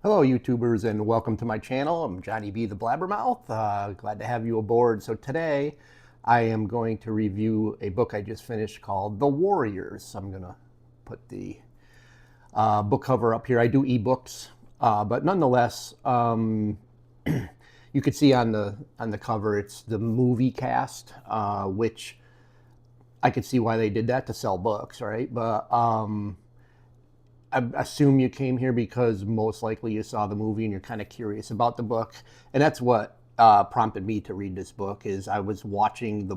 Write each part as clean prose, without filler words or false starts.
Hello, YouTubers, and welcome to my channel. I'm Johnny B. the Blabbermouth. Glad to have you aboard. So today, I am going to review a book I just finished called The Warriors. I'm going to put the book cover up here. I do ebooks, but nonetheless, you could see on the cover it's the movie cast, which I could see why they did that to sell books, right? But I assume you came here because most likely you saw the movie and you're kind of curious about the book, and that's what prompted me to read this book. Is I was watching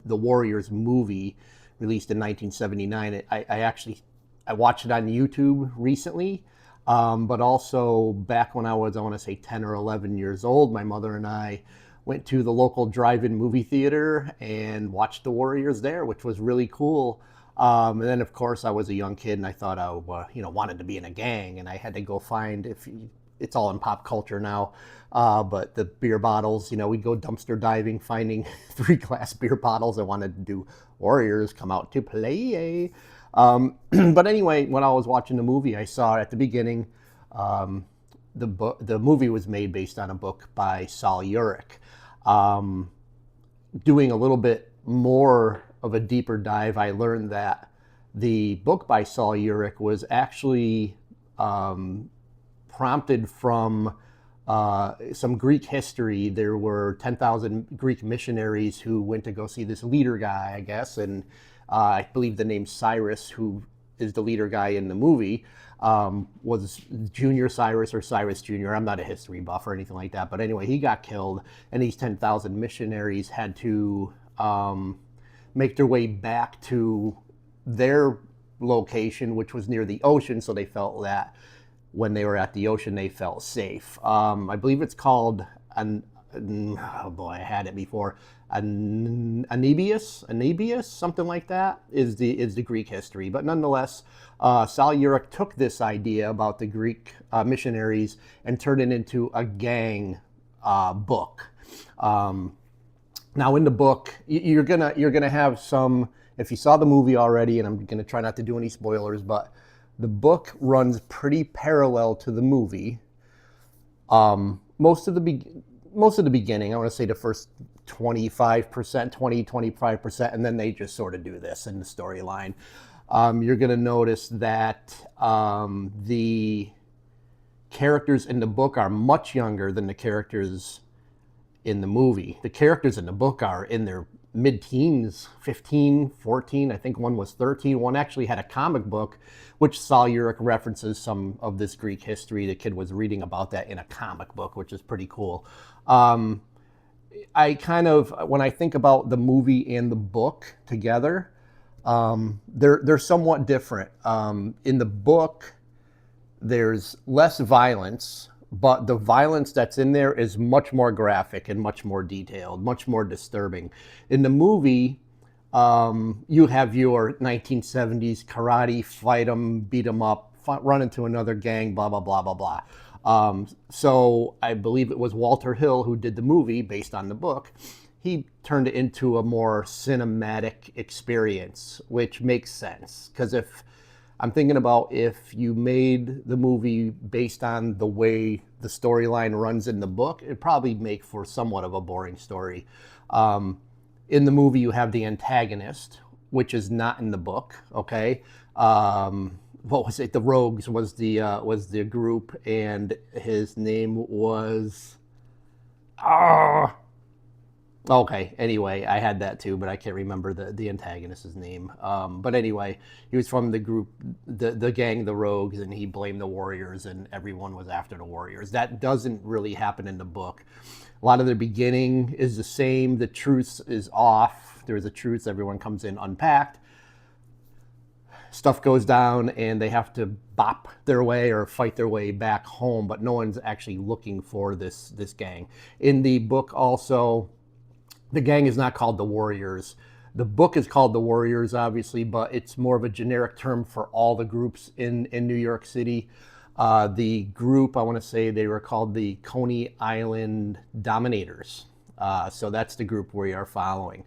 the Warriors movie released in 1979. I watched it on YouTube recently, but also back when I want to say 10 or 11 years old, my mother and I went to the local drive-in movie theater and watched the Warriors there, which was really cool. And then, of course, I was a young kid, and I thought I, wanted to be in a gang, and I had to go find it's all in pop culture now, but the beer bottles, we'd go dumpster diving, finding 3 glass beer bottles. I wanted to do Warriors come out to play. But anyway, when I was watching the movie, I saw at the beginning the movie was made based on a book by Saul Yurick. Doing a little bit more of a deeper dive, I learned that the book by Saul Yurick was actually prompted from some Greek history. There were 10,000 Greek missionaries who went to go see this leader guy, I guess, and I believe the name Cyrus, who is the leader guy in the movie, was Junior Cyrus or Cyrus Junior. I'm not a history buff or anything like that, but anyway, he got killed, and these 10,000 missionaries had to make their way back to their location, which was near the ocean, so they felt that when they were at the ocean, they felt safe. I believe it's called, oh boy, I had it before, Anebius, something like that, is the Greek history. But nonetheless, Saul Yurick took this idea about the Greek missionaries and turned it into a gang book. Now, in the book, you're gonna have some. If you saw the movie already, and I'm gonna try not to do any spoilers, but the book runs pretty parallel to the movie. Most of the beginning, I want to say the first 25%, 25%, and then they just sort of do this in the storyline. You're gonna notice that the characters in the book are much younger than the characters in the movie. The characters in the book are in their mid-teens, 15, 14. I think one was 13. One actually had a comic book, which Saul Yurick references some of this Greek history. The kid was reading about that in a comic book, which is pretty cool. When I think about the movie and the book together, they're somewhat different. In the book, there's less violence, but the violence that's in there is much more graphic and much more detailed, much more disturbing. In the movie, you have your 1970s karate, fight them, beat them up, run into another gang, blah, blah, blah, blah, blah. So I believe it was Walter Hill who did the movie based on the book. He turned it into a more cinematic experience, which makes sense. Because I'm thinking about if you made the movie based on the way the storyline runs in the book, it'd probably make for somewhat of a boring story. In the movie, you have the antagonist, which is not in the book. Okay, what was it? The Rogues was the group, and his name was. Okay, anyway, I had that too, but I can't remember the antagonist's name. But anyway, he was from the group, the gang, the Rogues, and he blamed the Warriors, and everyone was after the Warriors. That doesn't really happen in the book. A lot of the beginning is the same. The truth is off. There's a truth. Everyone comes in unpacked. Stuff goes down, and they have to bop their way or fight their way back home, but no one's actually looking for this gang. In the book also, the gang is not called the Warriors. The book is called the Warriors, obviously, but it's more of a generic term for all the groups in New York City. The group, I want to say they were called the Coney Island Dominators. So that's the group we are following.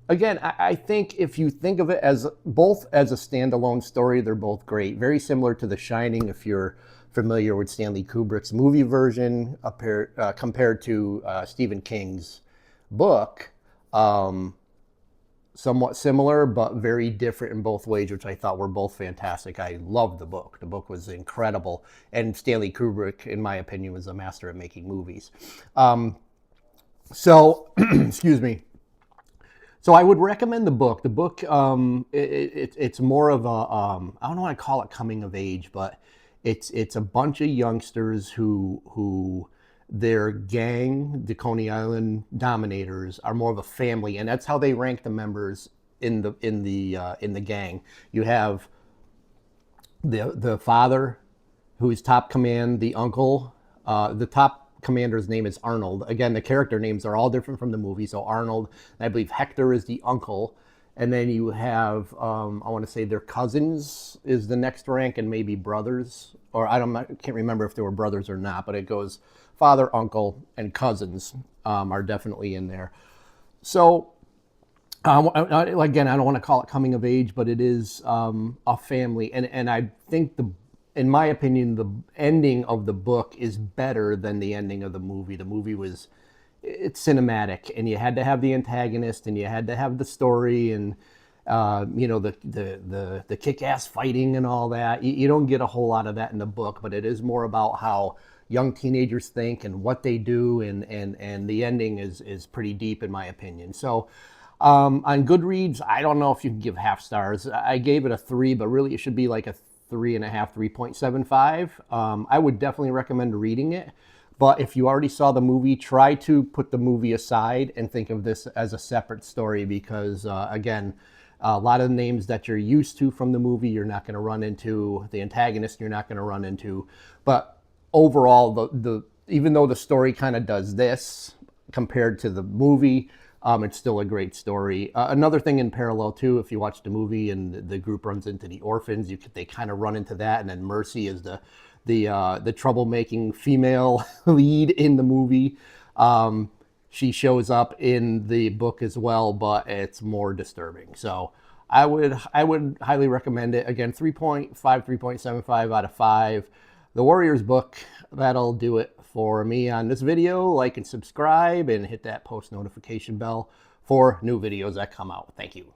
Again, I think if you think of it as both as a standalone story, they're both great. Very similar to The Shining, if you're familiar with Stanley Kubrick's movie version compared to Stephen King's book. Um, Somewhat similar, but very different in both ways, which I thought were both fantastic. I loved the book. The book was incredible. And Stanley Kubrick, in my opinion, was a master at making movies. So, excuse me. So I would recommend the book. The book, it's more of a, I don't want to call it coming of age, but it's a bunch of youngsters who their gang, the Coney Island Dominators, are more of a family, and that's how they rank the members in the gang. You have the father, who is top command, the uncle. The top commander's name is Arnold. Again, the character names are all different from the movie. So Arnold, and I believe Hector is the uncle. And then you have, I want to say their cousins is the next rank, and maybe brothers, or I can't remember if they were brothers or not, but it goes father, uncle, and cousins are definitely in there. So again, I don't want to call it coming of age, but it is a family, and I think in my opinion, the ending of the book is better than the ending of the movie. The movie it's cinematic, and you had to have the antagonist, and you had to have the story, and the kick-ass fighting and all that. You don't get a whole lot of that in the book, but it is more about how young teenagers think and what they do, and the ending is pretty deep in my opinion. So on Goodreads, I don't know if you can give half stars. I gave it a 3, but really it should be like a 3.5, 3.75. I would definitely recommend reading it. But if you already saw the movie, try to put the movie aside and think of this as a separate story, because again, a lot of the names that you're used to from the movie, you're not going to run into. The antagonist, you're not going to run into. But overall, even though the story kind of does this compared to the movie, it's still a great story. Another thing in parallel too, if you watch the movie and the group runs into the orphans, they kind of run into that, and then Mercy is the troublemaking female lead in the movie. She shows up in the book as well, but it's more disturbing. So I would highly recommend it. Again, 3.5, 3.75 out of 5. The Warriors book, that'll do it for me on this video. Like and subscribe, and hit that post notification bell for new videos that come out. Thank you.